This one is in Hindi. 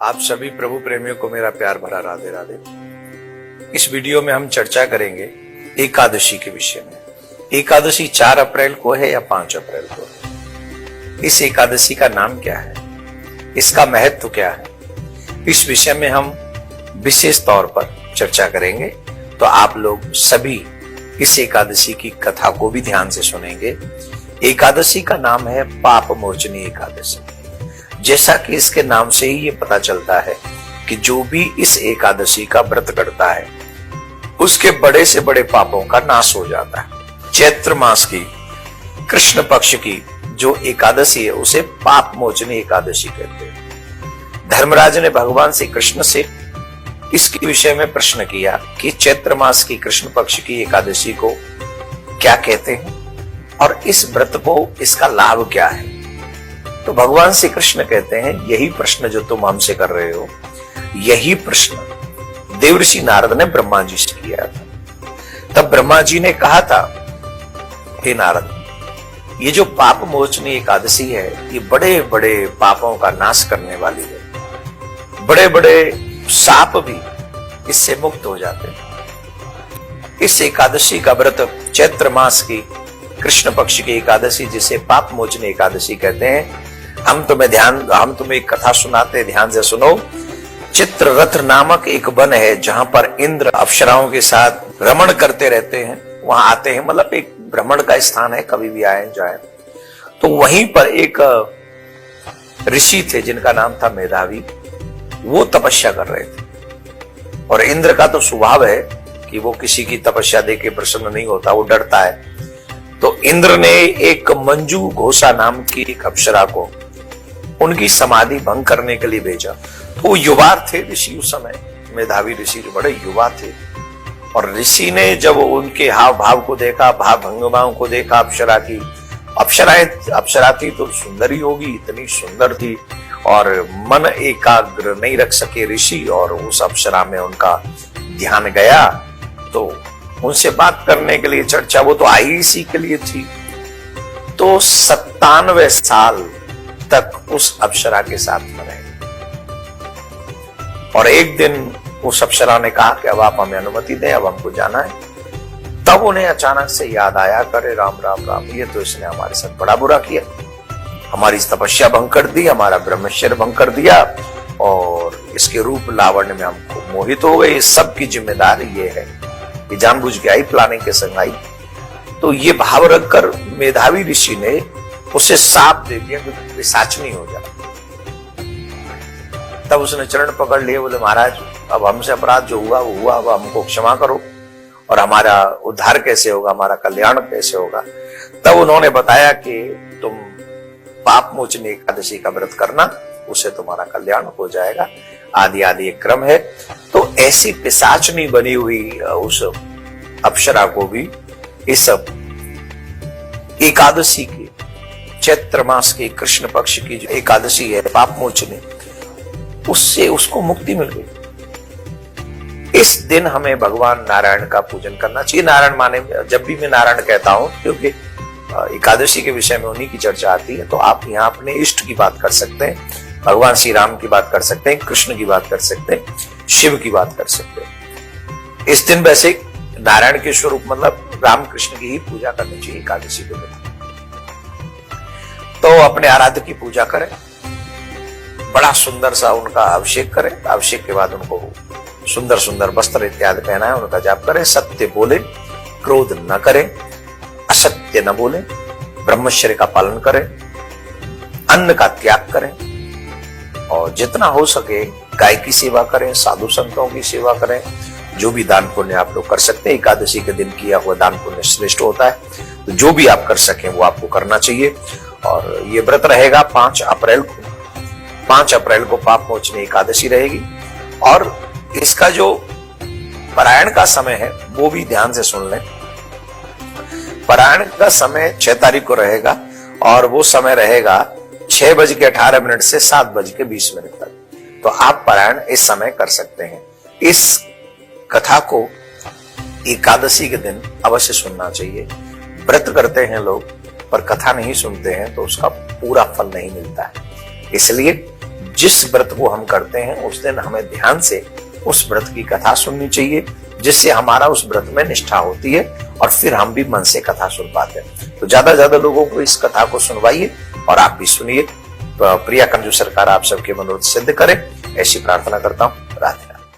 आप सभी प्रभु प्रेमियों को मेरा प्यार भरा राधे राधे। इस वीडियो में हम चर्चा करेंगे एकादशी के विषय में। एकादशी 4 अप्रैल को है या 5 अप्रैल को है? इस एकादशी का नाम क्या है, इसका महत्व क्या है, इस विषय में हम विशेष तौर पर चर्चा करेंगे। तो आप लोग सभी इस एकादशी की कथा को भी ध्यान से सुनेंगे। एकादशी का नाम है पाप मोचनी एकादशी। जैसा कि इसके नाम से ही ये पता चलता है कि जो भी इस एकादशी का व्रत करता है उसके बड़े से बड़े पापों का नाश हो जाता है। चैत्र मास की कृष्ण पक्ष की जो एकादशी है उसे पाप मोचनी एकादशी कहते हैं। धर्मराज ने भगवान श्री कृष्ण से इसके विषय में प्रश्न किया कि चैत्र मास की कृष्ण पक्ष की एकादशी को क्या कहते हैं और इस व्रत को इसका लाभ क्या है। तो भगवान श्री कृष्ण कहते हैं यही प्रश्न जो तुम हमसे कर रहे हो, यही प्रश्न देवर्षि नारद ने ब्रह्मा जी से किया था। तब ब्रह्मा जी ने कहा था, हे नारद, ये जो पाप मोचनी एकादशी है ये बड़े बड़े पापों का नाश करने वाली है। बड़े बड़े साप भी इससे मुक्त हो जाते हैं। इस एकादशी का व्रत चैत्र मास की कृष्ण पक्ष की एकादशी जिसे पाप मोचनी एकादशी कहते हैं, हम तुम्हें एक कथा सुनाते, ध्यान से सुनो। चित्ररथ नामक एक वन है जहां पर इंद्र अप्सराओं के साथ भ्रमण करते रहते हैं। वहां आते हैं, मतलब एक भ्रमण का स्थान है, कभी भी आए जाए। तो वहीं पर एक ऋषि थे जिनका नाम था मेधावी। वो तपस्या कर रहे थे और इंद्र का तो स्वभाव है कि वो किसी की तपस्या देख के प्रसन्न नहीं होता, वो डरता है। तो इंद्र ने एक मंजू घोषा नाम की एक अप्सरा को उनकी समाधि भंग करने के लिए भेजा। तो वो युवा थे ऋषि उस समय, मेधावी ऋषि बड़े युवा थे। और ऋषि ने जब उनके हाव भाव को देखा, भाव भंगिमाओं को देखा, अप्सरा थी तो सुंदर ही होगी, इतनी सुंदर थी। और मन एकाग्र नहीं रख सके ऋषि और उस अप्सरा में उनका ध्यान गया। तो उनसे बात करने के लिए चर्चा, वो तो आई इसी के लिए थी। तो 97 साल तक उस अप्सरा के साथ में रहे। और एक दिन उस अप्सरा ने कहा कि अब आप हमें अनुमति दें, अब हमको जाना है। तब उन्हें अचानक से याद आया, करे राम राम राम, ये तो इसने हमारे साथ बड़ा बुरा किया, हमारी तपस्या भंग कर दी, हमारा ब्रह्मचर्य भंग कर दिया और इसके रूप लावण्य में हमको मोहित हो गए। इस सब की जिम्मेदारी ये है, ये जानबूझ के आई, प्लानिंग के संग आई। तो ये भाव रखकर मेधावी ऋषि ने उसे साप दे दिया कि पिशाचनी हो जाए। तब उसने चरण पकड़ लिए, बोले महाराज अब हमसे अपराध जो हुआ वो हुआ, अब हमको क्षमा करो और हमारा उद्धार कैसे होगा, हमारा कल्याण कैसे होगा। तब उन्होंने बताया कि तुम पाप मोचनी एकादशी का व्रत करना, उससे तुम्हारा कल्याण हो जाएगा। आदि आदि एक क्रम है। तो ऐसी पिशाचनी बनी हुई उस अप्सरा को भी इस एकादशी की, चैत्र मास की कृष्ण पक्ष की जो एकादशी है पाप मोचनी, उससे उसको मुक्ति मिल गई। इस दिन हमें भगवान नारायण का पूजन करना चाहिए। नारायण माने, जब भी मैं नारायण कहता हूं क्योंकि एकादशी के विषय में उन्हीं की चर्चा आती है, तो आप यहाँ अपने इष्ट की बात कर सकते हैं, भगवान श्री राम की बात कर सकते हैं, कृष्ण की बात कर सकते हैं, शिव की बात कर सकते हैं। इस दिन वैसे नारायण के स्वरूप मतलब राम कृष्ण की ही पूजा करनी चाहिए एकादशी के दिन। तो अपने आराध्य की पूजा करें, बड़ा सुंदर सा उनका अभिषेक करें। अभिषेक के बाद उनको सुंदर सुंदर वस्त्र इत्यादि पहनाएं, उनका जाप करें, सत्य बोले, क्रोध न करें, असत्य न बोले, ब्रह्मचर्य का पालन करें, अन्न का त्याग करें और जितना हो सके गाय की सेवा करें, साधु संतों की सेवा करें। जो भी दान पुण्य आप लोग कर सकते हैं, एकादशी के दिन किया हुआ दान पुण्य श्रेष्ठ होता है। तो जो भी आप कर सकें वो आपको करना चाहिए। और ये व्रत रहेगा 5 अप्रैल को। 5 अप्रैल को पाप मोचनी एकादशी रहेगी। और इसका जो पारायण का समय है वो भी ध्यान से सुन लें। पारायण का समय 6 तारीख को रहेगा और वो समय रहेगा 6:18 से 7:20 तक। तो आप पारायण इस समय कर सकते हैं। इस कथा को एकादशी के दिन अवश्य सुनना चाहिए। व्रत करते हैं लोग पर कथा नहीं सुनते हैं तो उसका पूरा फल नहीं मिलता है। इसलिए जिस व्रत को हम करते हैं उस दिन हमें ध्यान से उस व्रत की कथा सुननी चाहिए, जिससे हमारा उस व्रत में निष्ठा होती है और फिर हम भी मन से कथा सुन पाते हैं। तो ज्यादा ज्यादा लोगों को इस कथा को सुनवाइए और आप भी सुनिए। प्रिया कंजू सरकार आप सबके मनोरथ सिद्ध करे, ऐसी प्रार्थना करता हूँ। राधे।